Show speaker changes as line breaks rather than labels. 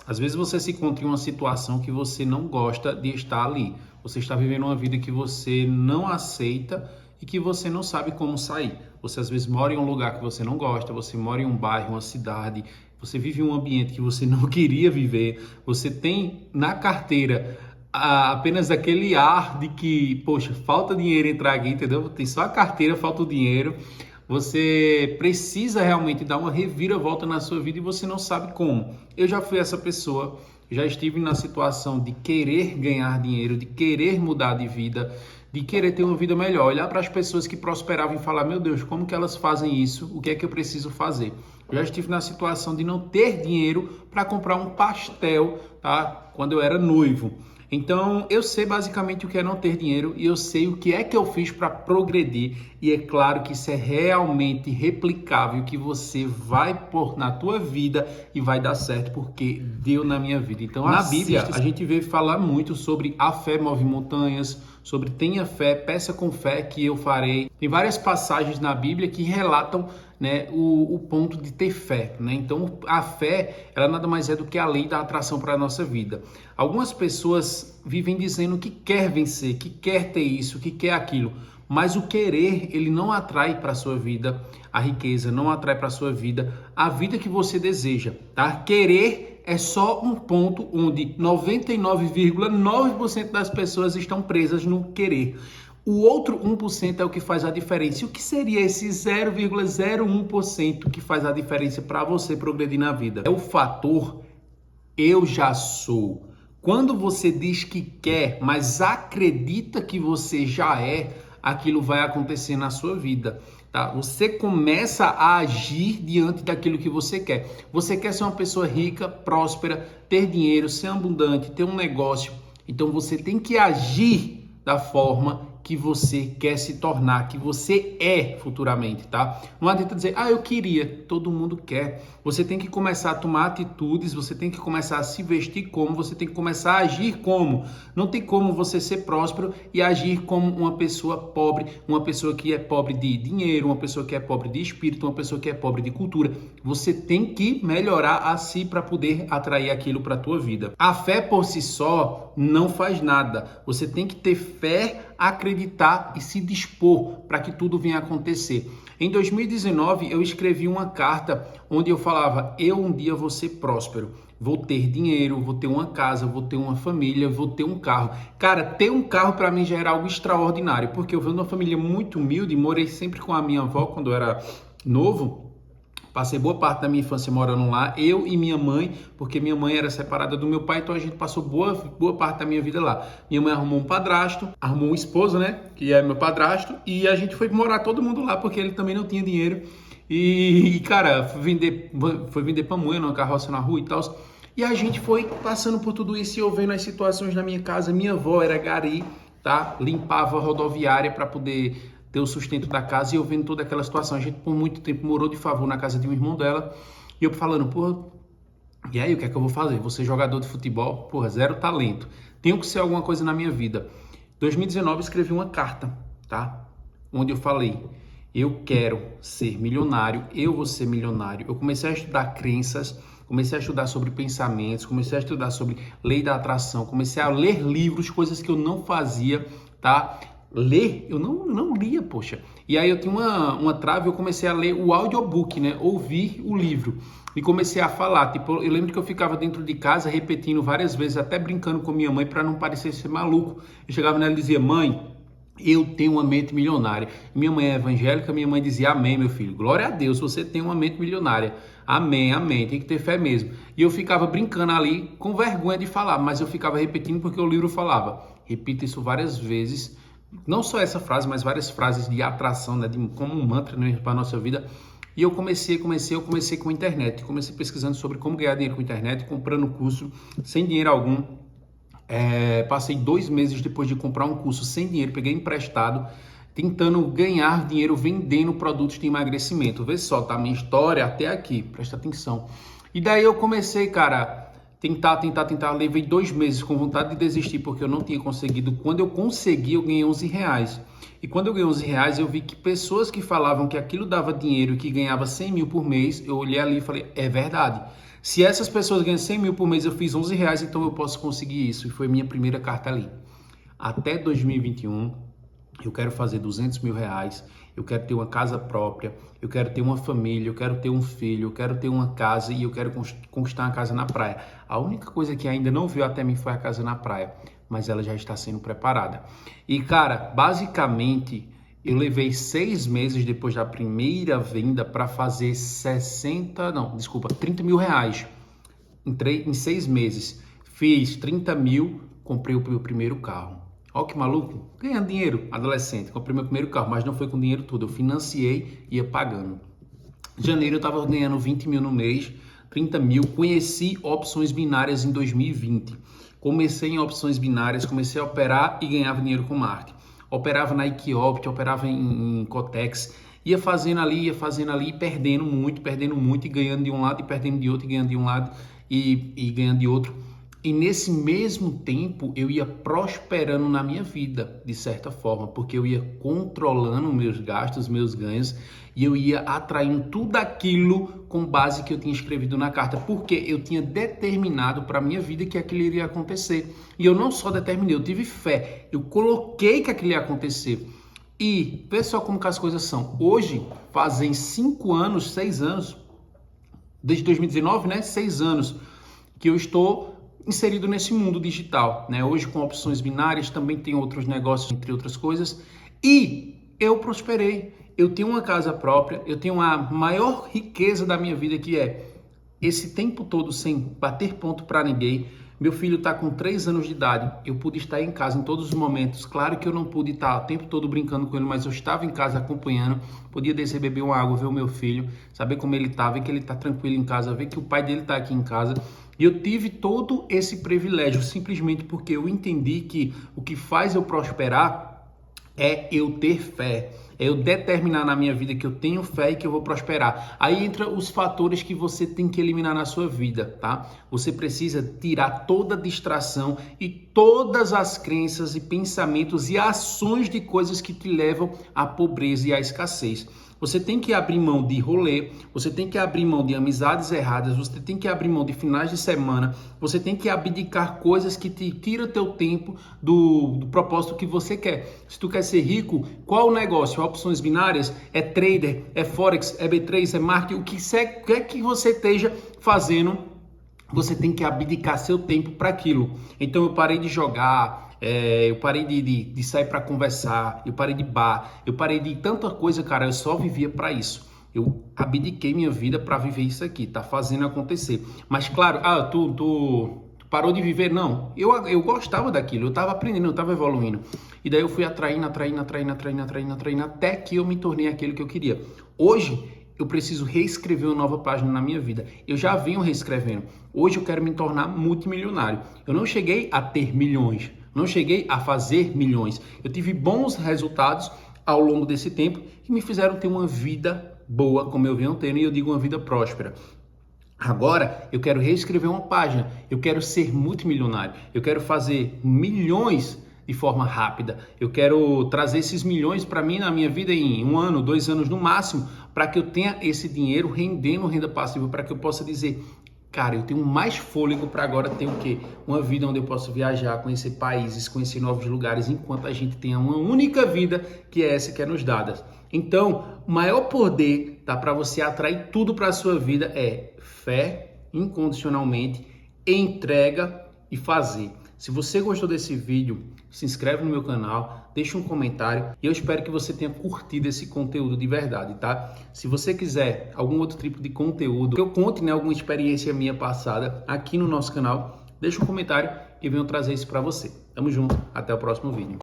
Às vezes você se encontra em uma situação que você não gosta de estar ali. Você está vivendo uma vida que você não aceita e que você não sabe como sair. Você às vezes mora em um lugar que você não gosta, você mora em um bairro, uma cidade, você vive em um ambiente que você não queria viver, você tem na carteira apenas aquele ar de que, poxa, falta dinheiro entrar aqui, entendeu? Tem só a carteira, falta o dinheiro. Você precisa realmente dar uma reviravolta na sua vida e você não sabe como. Eu já fui essa pessoa, já estive na situação de querer ganhar dinheiro, de querer mudar de vida, de querer ter uma vida melhor. Olhar para as pessoas que prosperavam e falar, meu Deus, como que elas fazem isso? O que é que eu preciso fazer? Eu já estive na situação de não ter dinheiro para comprar um pastel, tá? Quando eu era noivo. Então, eu sei basicamente o que é não ter dinheiro e eu sei o que é que eu fiz para progredir. E é claro que isso é realmente replicável, que você vai pôr na tua vida e vai dar certo, porque deu na minha vida. Então, na Bíblia, a gente vê falar muito sobre a fé move montanhas, sobre tenha fé, peça com fé que eu farei. Tem várias passagens na Bíblia que relatam, né, o ponto de ter fé, né? Então a fé, ela nada mais é do que a lei da atração para a nossa vida. Algumas pessoas vivem dizendo que quer vencer, que quer ter isso, que quer aquilo, mas o querer, ele não atrai para a sua vida a riqueza, não atrai para a sua vida a vida que você deseja, tá? Querer é só um ponto onde 99,9% das pessoas estão presas no querer. O outro 1% é o que faz a diferença. E o que seria esse 0,01% que faz a diferença para você progredir na vida? É o fator eu já sou. Quando você diz que quer, mas acredita que você já é, aquilo vai acontecer na sua vida, tá? Você começa a agir diante daquilo que você quer. Você quer ser uma pessoa rica, próspera, ter dinheiro, ser abundante, ter um negócio. Então você tem que agir da forma que você quer se tornar, que você é futuramente, tá? Não adianta dizer, eu queria, todo mundo quer. Você tem que começar a tomar atitudes, você tem que começar a se vestir como, você tem que começar a agir como. Não tem como você ser próspero e agir como uma pessoa pobre, uma pessoa que é pobre de dinheiro, uma pessoa que é pobre de espírito, uma pessoa que é pobre de cultura. Você tem que melhorar a si para poder atrair aquilo para a tua vida. A fé por si só não faz nada. Você tem que ter fé, acreditar e se dispor para que tudo venha acontecer. Em 2019, eu escrevi uma carta onde eu falava, eu um dia vou ser próspero, vou ter dinheiro, vou ter uma casa, vou ter uma família, vou ter um carro. Cara, ter um carro para mim já era algo extraordinário, porque eu venho de uma família muito humilde, morei sempre com a minha avó quando eu era novo. Passei boa parte da minha infância morando lá, eu e minha mãe, porque minha mãe era separada do meu pai, então a gente passou boa parte da minha vida lá. Minha mãe arrumou um padrasto, arrumou um esposo, né, que é meu padrasto, e a gente foi morar todo mundo lá, porque ele também não tinha dinheiro. E cara, foi vender pamonha numa carroça na rua e tal. E a gente foi passando por tudo isso e eu vendo as situações na minha casa. Minha avó era gari, tá? Limpava a rodoviária para poder ter o sustento da casa e eu vendo toda aquela situação. A gente por muito tempo morou de favor na casa de um irmão dela e eu falando, porra, e aí o que é que eu vou fazer? Vou ser jogador de futebol? Porra, zero talento. Tenho que ser alguma coisa na minha vida. Em 2019 escrevi uma carta, tá? Onde eu falei, eu quero ser milionário, eu vou ser milionário. Eu comecei a estudar crenças, comecei a estudar sobre pensamentos, comecei a estudar sobre lei da atração, comecei a ler livros, coisas que eu não fazia, tá? Ler, eu não lia, poxa. E aí eu tinha uma trave, eu comecei a ler o audiobook, né? Ouvir o livro. E comecei a falar, tipo, eu lembro que eu ficava dentro de casa repetindo várias vezes, até brincando com minha mãe para não parecer ser maluco. Eu chegava nela e dizia, mãe, eu tenho uma mente milionária. Minha mãe é evangélica, minha mãe dizia, amém, meu filho. Glória a Deus, você tem uma mente milionária. Amém, amém, tem que ter fé mesmo. E eu ficava brincando ali, com vergonha de falar, mas eu ficava repetindo porque o livro falava. Repita isso várias vezes. Não só essa frase, mas várias frases de atração, né, como um mantra, né, para a nossa vida. E eu comecei com a internet. Comecei pesquisando sobre como ganhar dinheiro com a internet, comprando curso sem dinheiro algum. Passei 2 meses depois de comprar um curso sem dinheiro, peguei emprestado, tentando ganhar dinheiro vendendo produtos de emagrecimento. Vê só, tá? Minha história até aqui, presta atenção. E daí eu comecei, cara, tentar, levei 2 meses com vontade de desistir, porque eu não tinha conseguido. Quando eu consegui, eu ganhei R$11. E quando eu ganhei R$11, eu vi que pessoas que falavam que aquilo dava dinheiro e que ganhava 100 mil por mês, eu olhei ali e falei, é verdade. Se essas pessoas ganham 100 mil por mês, eu fiz 11 reais, então eu posso conseguir isso. E foi minha primeira carta ali. Até 2021, eu quero fazer 200 mil reais, eu quero ter uma casa própria, eu quero ter uma família, eu quero ter um filho, eu quero ter uma casa e eu quero conquistar uma casa na praia. A única coisa que ainda não veio até mim foi a casa na praia, mas ela já está sendo preparada. E cara, basicamente, eu levei 6 meses depois da primeira venda para fazer 30 mil reais. Entrei em 6 meses, fiz 30 mil, comprei o meu primeiro carro. Olha que maluco, ganhando dinheiro, adolescente, comprei meu primeiro carro, mas não foi com dinheiro todo, eu financiei e ia pagando. Em janeiro eu estava ganhando 20 mil no mês, 30 mil, conheci opções binárias em 2020. Comecei em opções binárias, comecei a operar e ganhava dinheiro com marketing. Operava na Equiopt, operava em Cotex, ia fazendo ali, perdendo muito, e ganhando de um lado, e perdendo de outro, e ganhando de um lado, e ganhando de outro. E nesse mesmo tempo, eu ia prosperando na minha vida, de certa forma, porque eu ia controlando meus gastos, meus ganhos, e eu ia atraindo tudo aquilo com base que eu tinha escrevido na carta, porque eu tinha determinado para a minha vida que aquilo iria acontecer. E eu não só determinei, eu tive fé, eu coloquei que aquilo ia acontecer. E vê só como que as coisas são. Hoje, fazem 5 anos, 6 anos, desde 2019, né? 6 anos que eu estou inserido nesse mundo digital, né? Hoje com opções binárias, também tem outros negócios, entre outras coisas, e eu prosperei. Eu tenho uma casa própria, eu tenho a maior riqueza da minha vida, que é esse tempo todo sem bater ponto para ninguém. Meu filho está com 3 anos de idade, eu pude estar em casa em todos os momentos. Claro que eu não pude estar o tempo todo brincando com ele, mas eu estava em casa acompanhando, podia descer, beber uma água, ver o meu filho, saber como ele está, ver que ele está tranquilo em casa, ver que o pai dele está aqui em casa. E eu tive todo esse privilégio simplesmente porque eu entendi que o que faz eu prosperar é eu ter fé, é eu determinar na minha vida que eu tenho fé e que eu vou prosperar. Aí entra os fatores que você tem que eliminar na sua vida, tá? Você precisa tirar toda a distração e todas as crenças e pensamentos e ações de coisas que te levam à pobreza e à escassez. Você tem que abrir mão de rolê, você tem que abrir mão de amizades erradas, você tem que abrir mão de finais de semana, você tem que abdicar coisas que te tiram teu tempo do propósito que você quer. Se tu quer ser rico, qual o negócio? Opções binárias? É trader? É forex? É B3? É marketing? O que quer que você esteja fazendo, você tem que abdicar seu tempo para aquilo. Então eu parei de jogar, eu parei de sair para conversar, eu parei de bar, eu parei de tanta coisa, cara, eu só vivia para isso. Eu abdiquei minha vida para viver isso aqui, tá fazendo acontecer. Mas claro, tu parou de viver? Não, eu gostava daquilo, eu tava aprendendo, eu tava evoluindo. E daí eu fui atraindo, até que eu me tornei aquilo que eu queria. Hoje, eu preciso reescrever uma nova página na minha vida. Eu já venho reescrevendo. Hoje eu quero me tornar multimilionário. Eu não cheguei a ter milhões, não cheguei a fazer milhões. Eu tive bons resultados ao longo desse tempo que me fizeram ter uma vida boa, como eu venho tendo, e eu digo uma vida próspera. Agora eu quero reescrever uma página. Eu quero ser multimilionário. Eu quero fazer milhões de forma rápida. Eu quero trazer esses milhões para mim na minha vida em 1 ano, 2 anos no máximo, para que eu tenha esse dinheiro rendendo renda passiva, para que eu possa dizer, cara, eu tenho mais fôlego para agora ter o quê? Uma vida onde eu posso viajar, conhecer países, conhecer novos lugares, enquanto a gente tenha uma única vida, que é essa que é nos dada. Então, o maior poder, tá, para você atrair tudo para a sua vida é fé, incondicionalmente, entrega e fazer. Se você gostou desse vídeo, se inscreve no meu canal, deixa um comentário e eu espero que você tenha curtido esse conteúdo de verdade, tá? Se você quiser algum outro tipo de conteúdo, que eu conte, né, alguma experiência minha passada aqui no nosso canal, deixa um comentário e venho trazer isso para você. Tamo junto, até o próximo vídeo.